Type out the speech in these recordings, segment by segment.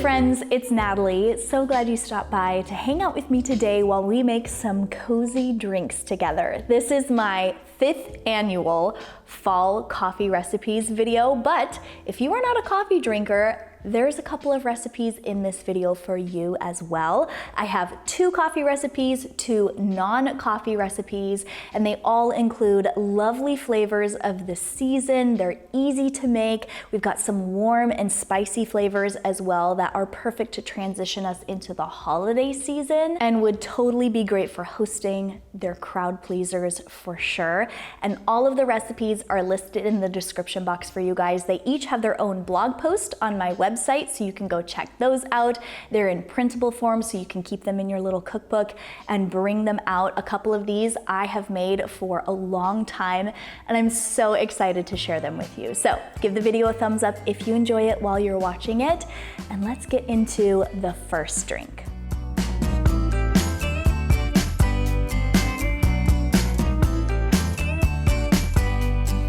friends, it's Natalie. So glad you stopped by to hang out with me today while we make some cozy drinks together. This is my 5th annual fall coffee recipes video, but if you are not a coffee drinker, there's a couple of recipes in this video for you as well. I have 2 coffee recipes, 2 non-coffee recipes, and they all include lovely flavors of the season. They're easy to make. We've got some warm and spicy flavors as well that are perfect to transition us into the holiday season and would totally be great for hosting. They're crowd pleasers for sure. And all of the recipes are listed in the description box for you guys. They each have their own blog post on my website, so you can go check those out. They're in printable form, so you can keep them in your little cookbook and bring them out. A couple of these I have made for a long time, and I'm so excited to share them with you. So give the video a thumbs up if you enjoy it while you're watching it, and let's get into the first drink.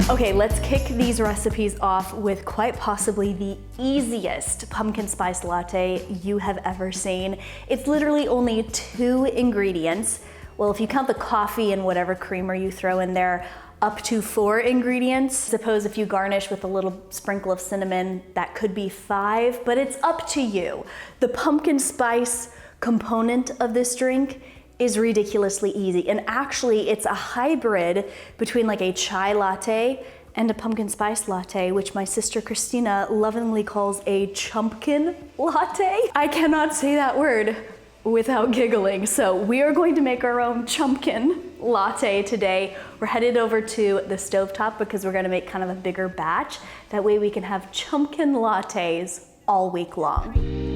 Okay, let's kick these recipes off with quite possibly the easiest pumpkin spice latte you have ever seen. It's literally only 2 ingredients. Well, if you count the coffee and whatever creamer you throw in there, up to 4 ingredients. Suppose if you garnish with a little sprinkle of cinnamon, that could be 5, but it's up to you. The pumpkin spice component of this drink is ridiculously easy. And actually it's a hybrid between like a chai latte and a pumpkin spice latte, which my sister Christina lovingly calls a chumpkin latte. I cannot say that word without giggling. So we are going to make our own chumpkin latte today. We're headed over to the stovetop because we're gonna make kind of a bigger batch. That way we can have chumpkin lattes all week long.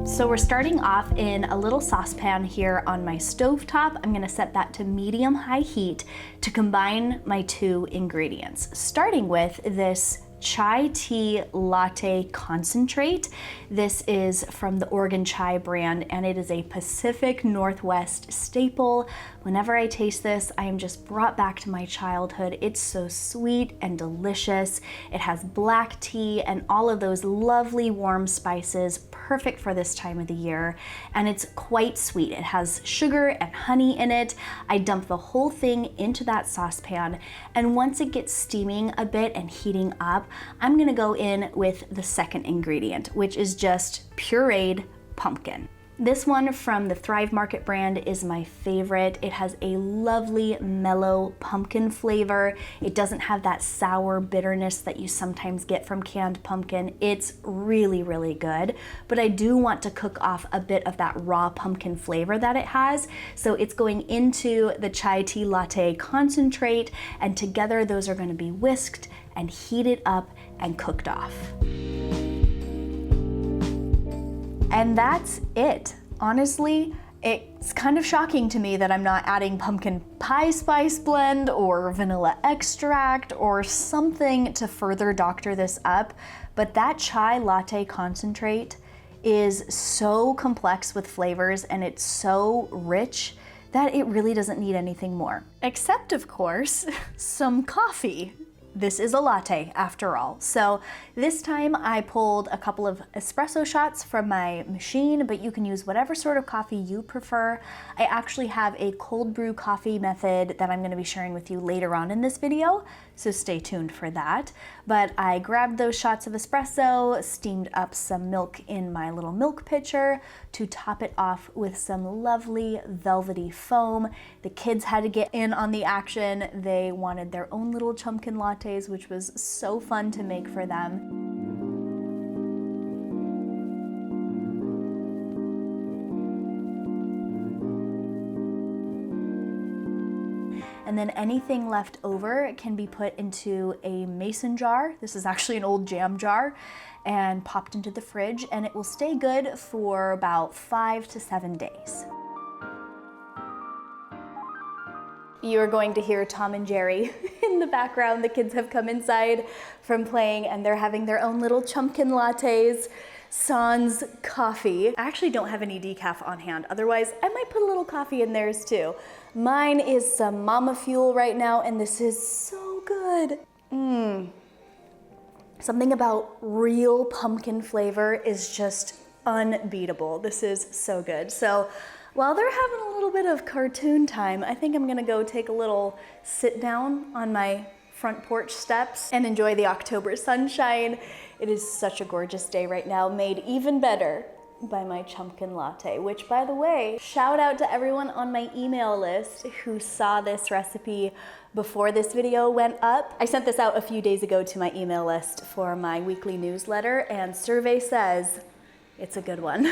So we're starting off in a little saucepan here on my stovetop. I'm gonna set that to medium-high heat to combine my 2 ingredients, starting with this chai tea latte concentrate. This is from the Oregon Chai brand, and it is a Pacific Northwest staple. Whenever I taste this, I am just brought back to my childhood. It's so sweet and delicious. It has black tea and all of those lovely warm spices, perfect for this time of the year. And it's quite sweet. It has sugar and honey in it. I dump the whole thing into that saucepan, and once it gets steaming a bit and heating up, I'm gonna go in with the second ingredient, which is just pureed pumpkin. This one from the Thrive Market brand is my favorite. It has a lovely mellow pumpkin flavor. It doesn't have that sour bitterness that you sometimes get from canned pumpkin. It's really, really good, but I do want to cook off a bit of that raw pumpkin flavor that it has. So it's going into the chai tea latte concentrate, and together those are going to be whisked and heated up and cooked off. And that's it. Honestly, it's kind of shocking to me that I'm not adding pumpkin pie spice blend or vanilla extract or something to further doctor this up, but that chai latte concentrate is so complex with flavors and it's so rich that it really doesn't need anything more. Except, of course, some coffee. This is a latte after all. So this time I pulled a couple of espresso shots from my machine, but you can use whatever sort of coffee you prefer. I actually have a cold brew coffee method that I'm going to be sharing with you later on in this video, so stay tuned for that. But I grabbed those shots of espresso, steamed up some milk in my little milk pitcher to top it off with some lovely velvety foam. The kids had to get in on the action. They wanted their own little chumpkin lattes, which was so fun to make for them. And then anything left over can be put into a mason jar. This is actually an old jam jar, and popped into the fridge, and it will stay good for about 5 to 7 days. You're going to hear Tom and Jerry in the background. The kids have come inside from playing and they're having their own little chumpkin lattes. Sans coffee. I actually don't have any decaf on hand. Otherwise, I might put a little coffee in theirs too. Mine is some Mama Fuel right now, and this is so good. Something about real pumpkin flavor is just unbeatable. This is so good. So while they're having a little bit of cartoon time, I think I'm gonna go take a little sit down on my front porch steps and enjoy the October sunshine. It is such a gorgeous day right now, made even better by my chumpkin latte, which, by the way, shout out to everyone on my email list who saw this recipe before this video went up. I sent this out a few days ago to my email list for my weekly newsletter, and survey says it's a good one.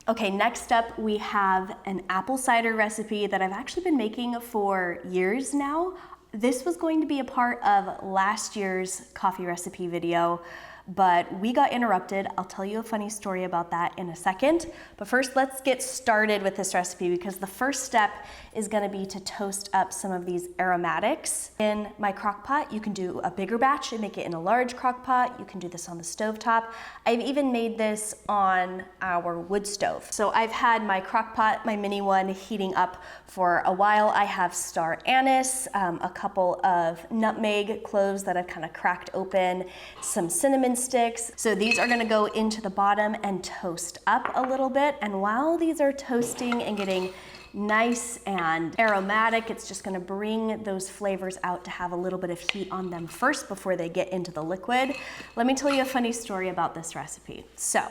Okay, next up we have an apple cider recipe that I've actually been making for years now. This was going to be a part of last year's coffee recipe video, but we got interrupted. I'll tell you a funny story about that in a second. But first, let's get started with this recipe, because the first step is gonna be to toast up some of these aromatics. In my crock pot, you can do a bigger batch and make it in a large crock pot. You can do this on the stovetop. I've even made this on our wood stove. So I've had my crock pot, my mini one, heating up for a while. I have star anise, a couple of nutmeg cloves that I've kind of cracked open, some cinnamon sticks. So these are gonna go into the bottom and toast up a little bit. And while these are toasting and getting nice and aromatic, it's just gonna bring those flavors out to have a little bit of heat on them first before they get into the liquid. Let me tell you a funny story about this recipe. So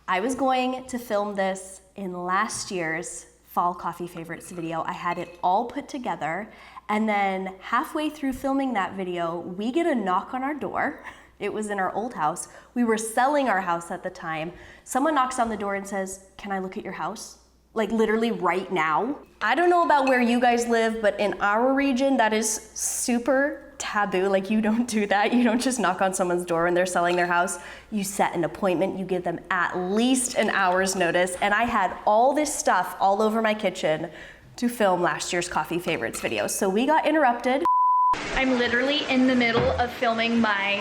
I was going to film this in last year's Fall Coffee Favorites video. I had it all put together, and then halfway through filming that video, we get a knock on our door. It was in our old house. We were selling our house at the time. Someone knocks on the door and says, "Can I look at your house?" Like literally right now. I don't know about where you guys live, but in our region, that is super taboo. Like, you don't do that. You don't just knock on someone's door when they're selling their house. You set an appointment, you give them at least an hour's notice. And I had all this stuff all over my kitchen to film last year's Coffee Favorites video. So we got interrupted. I'm literally in the middle of filming my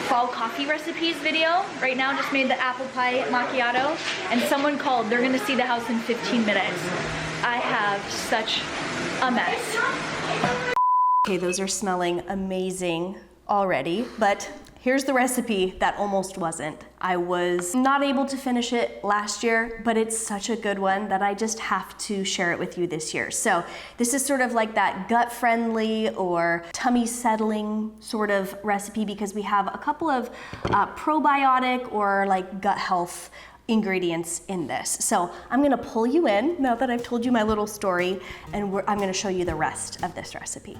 fall coffee recipes video. Right now, just made the apple pie macchiato, and someone called. They're gonna see the house in 15 minutes. I have such a mess. Okay, those are smelling amazing already, but here's the recipe that almost wasn't. I was not able to finish it last year, but it's such a good one that I just have to share it with you this year. So this is sort of like that gut-friendly or tummy-settling sort of recipe, because we have a couple of probiotic or like gut health ingredients in this. So I'm gonna pull you in now that I've told you my little story, and I'm gonna show you the rest of this recipe.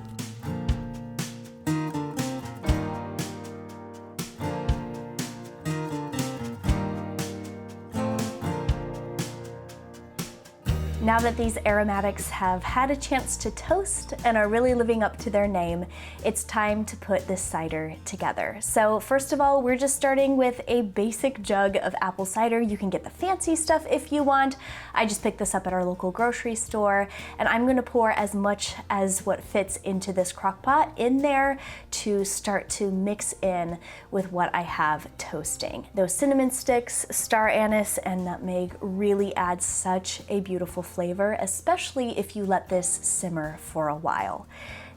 Now that these aromatics have had a chance to toast and are really living up to their name, it's time to put this cider together. So first of all, we're just starting with a basic jug of apple cider. You can get the fancy stuff if you want. I just picked this up at our local grocery store, and I'm gonna pour as much as what fits into this crock pot in there to start to mix in with what I have toasting. Those cinnamon sticks, star anise, and nutmeg really add such a beautiful flavor, especially if you let this simmer for a while.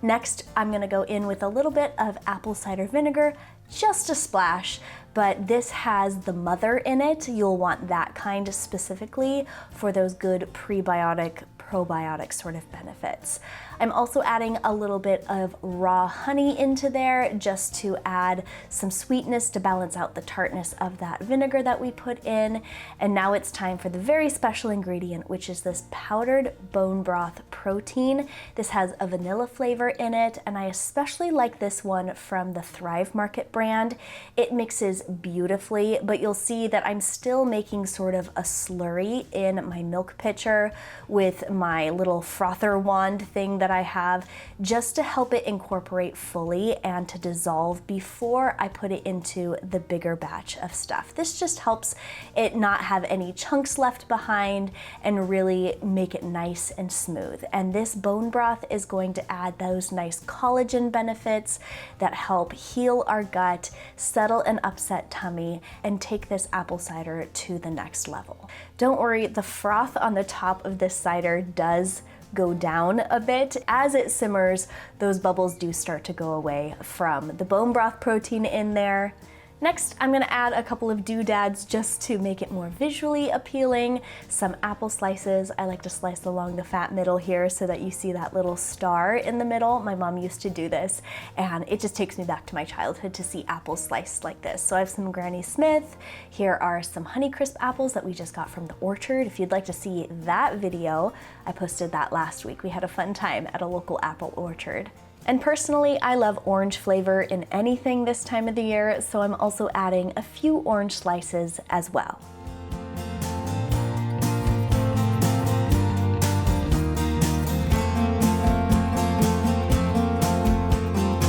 Next, I'm gonna go in with a little bit of apple cider vinegar, just a splash, but this has the mother in it. You'll want that kind specifically for those good prebiotic, probiotic sort of benefits. I'm also adding a little bit of raw honey into there just to add some sweetness to balance out the tartness of that vinegar that we put in. And now it's time for the very special ingredient, which is this powdered bone broth protein. This has a vanilla flavor in it, and I especially like this one from the Thrive Market brand. It mixes beautifully, but you'll see that I'm still making sort of a slurry in my milk pitcher with my little frother wand thing that I have just to help it incorporate fully and to dissolve before I put it into the bigger batch of stuff. This just helps it not have any chunks left behind and really make it nice and smooth. And this bone broth is going to add those nice collagen benefits that help heal our gut, settle an upset tummy, and take this apple cider to the next level. Don't worry, the froth on the top of this cider does go down a bit. As it simmers, those bubbles do start to go away from the bone broth protein in there. Next, I'm gonna add a couple of doodads just to make it more visually appealing. Some apple slices. I like to slice along the fat middle here so that you see that little star in the middle. My mom used to do this, and it just takes me back to my childhood to see apples sliced like this. So I have some Granny Smith. Here are some Honeycrisp apples that we just got from the orchard. If you'd like to see that video, I posted that last week. We had a fun time at a local apple orchard. And personally, I love orange flavor in anything this time of the year, so I'm also adding a few orange slices as well.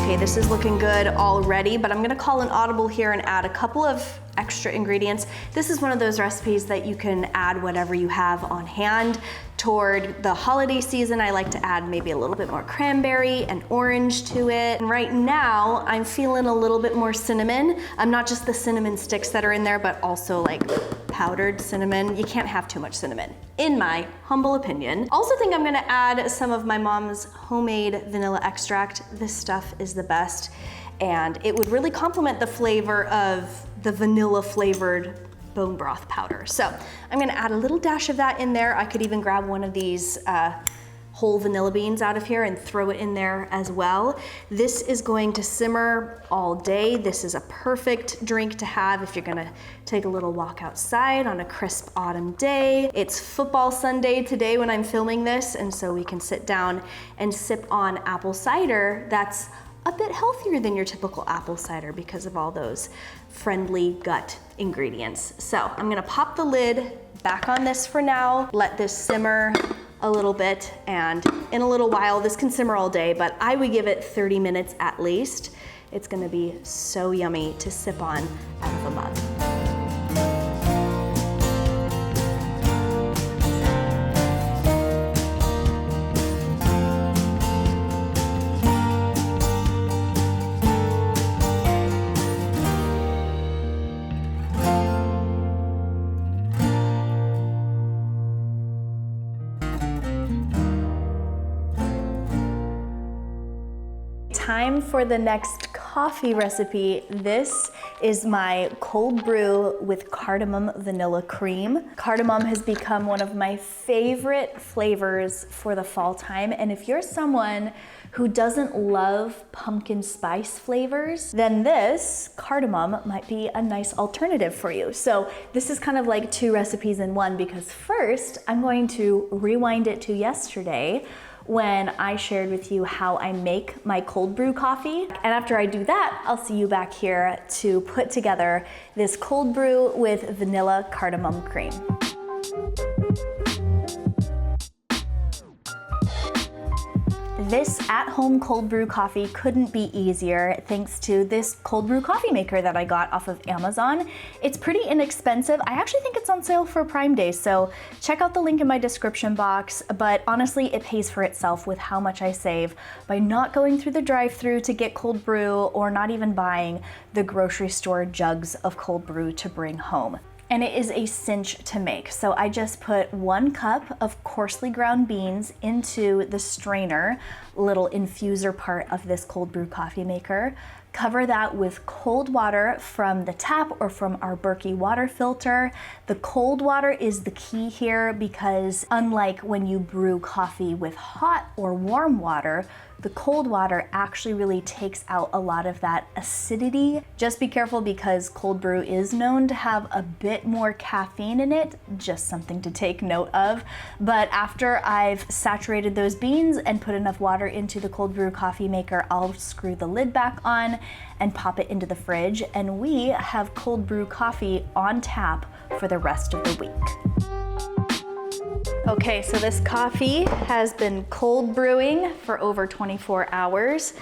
Okay, this is looking good already, but I'm gonna call an audible here and add a couple of extra ingredients. This is one of those recipes that you can add whatever you have on hand. Toward the holiday season, I like to add maybe a little bit more cranberry and orange to it. And right now, I'm feeling a little bit more cinnamon. Not just the cinnamon sticks that are in there, but also like powdered cinnamon. You can't have too much cinnamon, in my humble opinion. Also think I'm gonna add some of my mom's homemade vanilla extract. This stuff is the best, and it would really complement the flavor of the vanilla flavored bone broth powder. So I'm gonna add a little dash of that in there. I could even grab one of these whole vanilla beans out of here and throw it in there as well. This is going to simmer all day. This is a perfect drink to have if you're gonna take a little walk outside on a crisp autumn day. It's football Sunday today when I'm filming this, and so we can sit down and sip on apple cider that's a bit healthier than your typical apple cider because of all those friendly gut ingredients. So I'm gonna pop the lid back on this for now, let this simmer a little bit, and in a little while, this can simmer all day, but I would give it 30 minutes at least. It's gonna be so yummy to sip on out of a mug. Time for the next coffee recipe. This is my cold brew with cardamom vanilla cream. Cardamom has become one of my favorite flavors for the fall time, and if you're someone who doesn't love pumpkin spice flavors, then this cardamom might be a nice alternative for you. So this is kind of like two recipes in one, because first I'm going to rewind it to yesterday when I shared with you how I make my cold brew coffee. And after I do that, I'll see you back here to put together this cold brew with vanilla cardamom cream. This at-home cold brew coffee couldn't be easier thanks to this cold brew coffee maker that I got off of Amazon. It's pretty inexpensive. I actually think it's on sale for Prime Day, so check out the link in my description box, but honestly, it pays for itself with how much I save by not going through the drive-thru to get cold brew or not even buying the grocery store jugs of cold brew to bring home. And it is a cinch to make. So I just put 1 cup of coarsely ground beans into the strainer, little infuser part of this cold brew coffee maker. Cover that with cold water from the tap or from our Berkey water filter. The cold water is the key here because unlike when you brew coffee with hot or warm water, the cold water actually really takes out a lot of that acidity. Just be careful because cold brew is known to have a bit more caffeine in it, just something to take note of. But after I've saturated those beans and put enough water into the cold brew coffee maker, I'll screw the lid back on and pop it into the fridge, and we have cold brew coffee on tap for the rest of the week. Okay, so this coffee has been cold brewing for over 24 hours.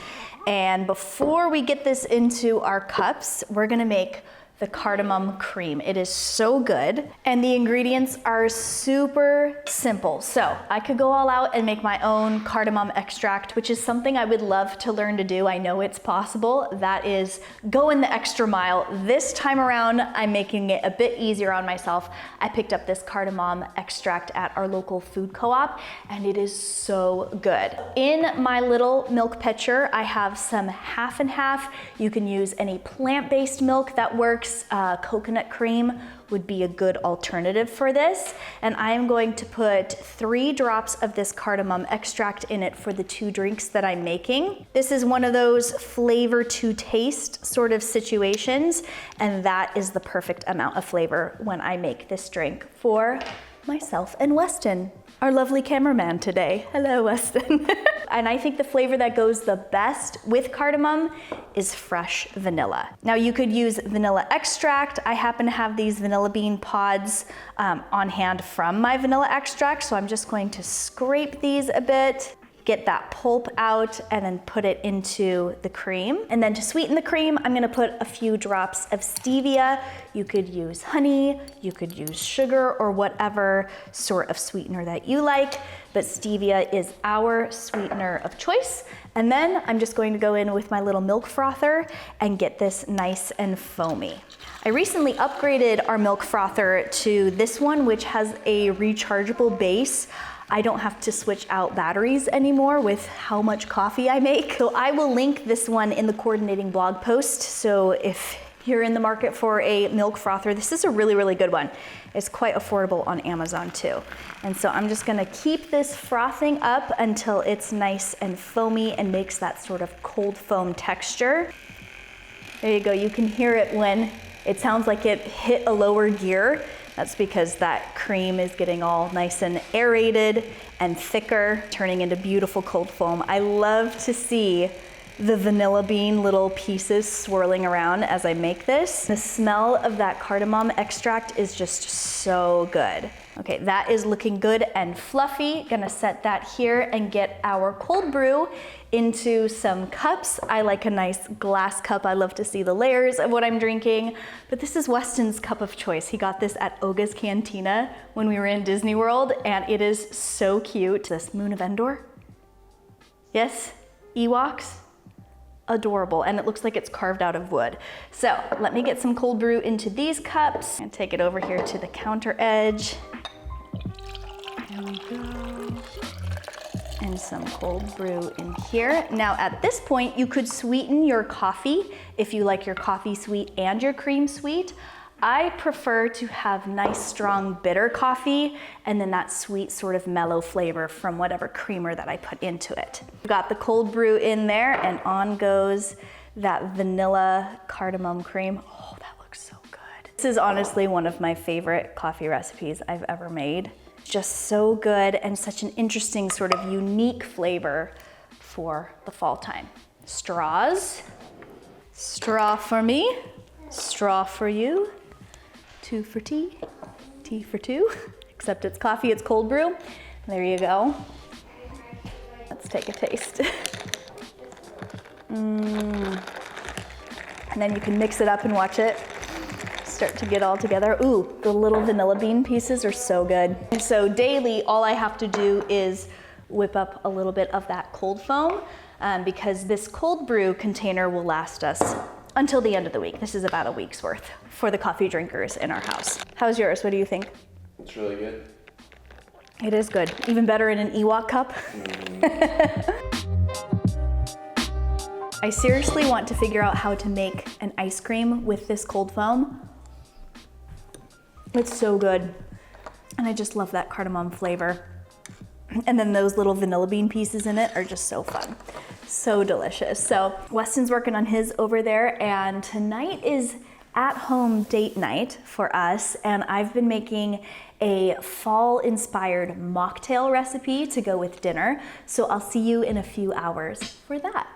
And before we get this into our cups, we're gonna make the cardamom cream. It is so good, and the ingredients are super simple. So I could go all out and make my own cardamom extract, which is something I would love to learn to do. I know it's possible. That is going the extra mile. This time around, I'm making it a bit easier on myself. I picked up this cardamom extract at our local food co-op, and it is so good. In my little milk pitcher, I have some half and half. You can use any plant-based milk that works. Coconut cream would be a good alternative for this. And I am going to put 3 drops of this cardamom extract in it for the 2 drinks that I'm making. This is one of those flavor to taste sort of situations, and that is the perfect amount of flavor when I make this drink for myself and Weston, our lovely cameraman today. Hello, Weston. And I think the flavor that goes the best with cardamom is fresh vanilla. Now you could use vanilla extract. I happen to have these vanilla bean pods on hand from my vanilla extract, so I'm just going to scrape these a bit, get that pulp out, and then put it into the cream. And then to sweeten the cream, I'm gonna put a few drops of stevia. You could use honey, you could use sugar, or whatever sort of sweetener that you like, but stevia is our sweetener of choice. And then I'm just going to go in with my little milk frother and get this nice and foamy. I recently upgraded our milk frother to this one, which has a rechargeable base. I don't have to switch out batteries anymore with how much coffee I make. So I will link this one in the coordinating blog post. So if you're in the market for a milk frother, this is a really, really good one. It's quite affordable on Amazon too. And so I'm just gonna keep this frothing up until it's nice and foamy and makes that sort of cold foam texture. There you go, you can hear it when it sounds like it hit a lower gear. That's because that cream is getting all nice and aerated and thicker, turning into beautiful cold foam. I love to see the vanilla bean little pieces swirling around as I make this. The smell of that cardamom extract is just so good. Okay, that is looking good and fluffy. Gonna set that here and get our cold brew into some cups. I like a nice glass cup. I love to see the layers of what I'm drinking, but this is Weston's cup of choice. He got this at Oga's Cantina when we were in Disney World, and it is so cute. This Moon of Endor? Yes, Ewoks? Adorable, and it looks like it's carved out of wood. So let me get some cold brew into these cups and take it over here to the counter edge. There we go. And some cold brew in here. Now at this point, you could sweeten your coffee if you like your coffee sweet and your cream sweet. I prefer to have nice, strong, bitter coffee, and then that sweet sort of mellow flavor from whatever creamer that I put into it. Got the cold brew in there, and on goes that vanilla cardamom cream. Oh, that looks so good. This is honestly one of my favorite coffee recipes I've ever made. Just so good, and such an interesting sort of unique flavor for the fall time. Straws. Straw for me, straw for you. 2 for tea, tea for 2, except it's coffee, it's cold brew. There you go. Let's take a taste. And then you can mix it up and watch it start to get all together. Ooh, the little vanilla bean pieces are so good. And so daily, all I have to do is whip up a little bit of that cold foam because this cold brew container will last us until the end of the week. This is about a week's worth for the coffee drinkers in our house. How's yours? What do you think? It's really good. It is good. Even better in an Ewok cup. I seriously want to figure out how to make an ice cream with this cold foam. It's so good. And I just love that cardamom flavor. And then those little vanilla bean pieces in it are just so fun. So delicious. So Weston's working on his over there, and tonight is at-home date night for us, and I've been making a fall-inspired mocktail recipe to go with dinner. So I'll see you in a few hours for that.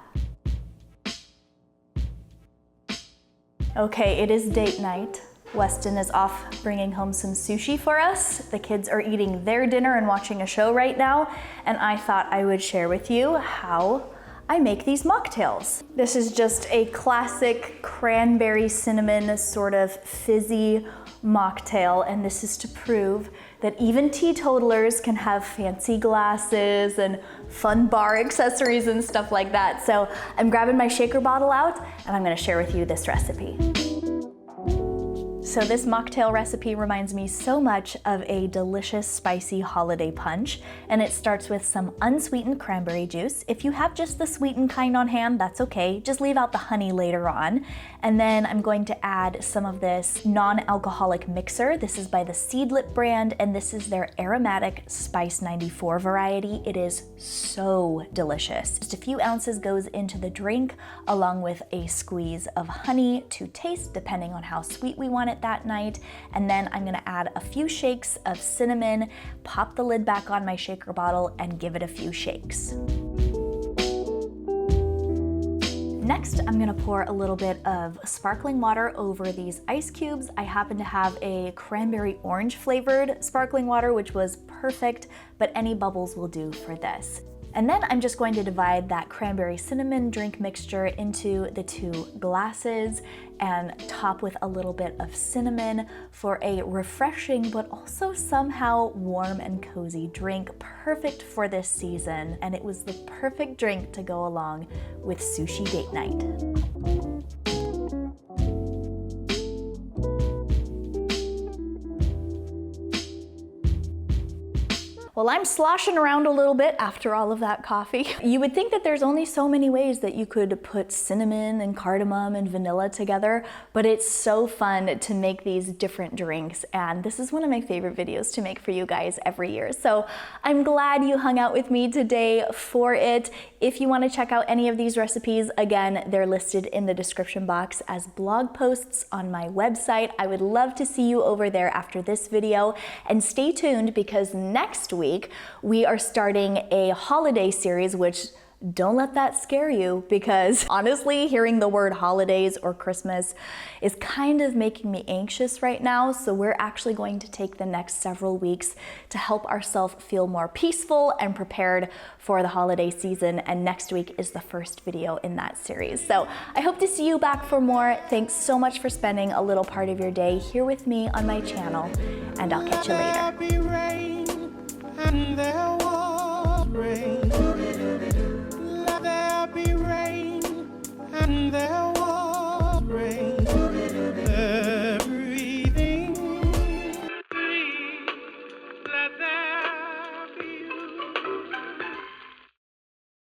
Okay, it is date night. Weston is off bringing home some sushi for us. The kids are eating their dinner and watching a show right now, and I thought I would share with you how I make these mocktails. This is just a classic cranberry cinnamon sort of fizzy mocktail, and this is to prove that even teetotalers can have fancy glasses and fun bar accessories and stuff like that. So I'm grabbing my shaker bottle out and I'm gonna share with you this recipe. So this mocktail recipe reminds me so much of a delicious spicy holiday punch, and it starts with some unsweetened cranberry juice. If you have just the sweetened kind on hand, that's okay. Just leave out the honey later on. And then I'm going to add some of this non-alcoholic mixer. This is by the Seedlip brand, and this is their aromatic Spice 94 variety. It is so delicious. Just a few ounces goes into the drink, along with a squeeze of honey to taste, depending on how sweet we want it that night. And then I'm gonna add a few shakes of cinnamon, pop the lid back on my shaker bottle, and give it a few shakes. Next, I'm gonna pour a little bit of sparkling water over these ice cubes. I happen to have a cranberry orange flavored sparkling water, which was perfect, but any bubbles will do for this. And then I'm just going to divide that cranberry cinnamon drink mixture into the 2 glasses and top with a little bit of cinnamon for a refreshing but also somehow warm and cozy drink, perfect for this season. And it was the perfect drink to go along with sushi date night. Well, I'm sloshing around a little bit after all of that coffee. You would think that there's only so many ways that you could put cinnamon and cardamom and vanilla together, but it's so fun to make these different drinks, and this is one of my favorite videos to make for you guys every year. So I'm glad you hung out with me today for it. If you want to check out any of these recipes, again, they're listed in the description box as blog posts on my website. I would love to see you over there after this video, and stay tuned because next week we are starting a holiday series, which don't let that scare you, because honestly, hearing the word holidays or Christmas is kind of making me anxious right now. So we're actually going to take the next several weeks to help ourselves feel more peaceful and prepared for the holiday season. And next week is the first video in that series. So I hope to see you back for more. Thanks so much for spending a little part of your day here with me on my channel, and I'll catch you later. And there was rain. Let there be rain. And there was rain. Everything. Let there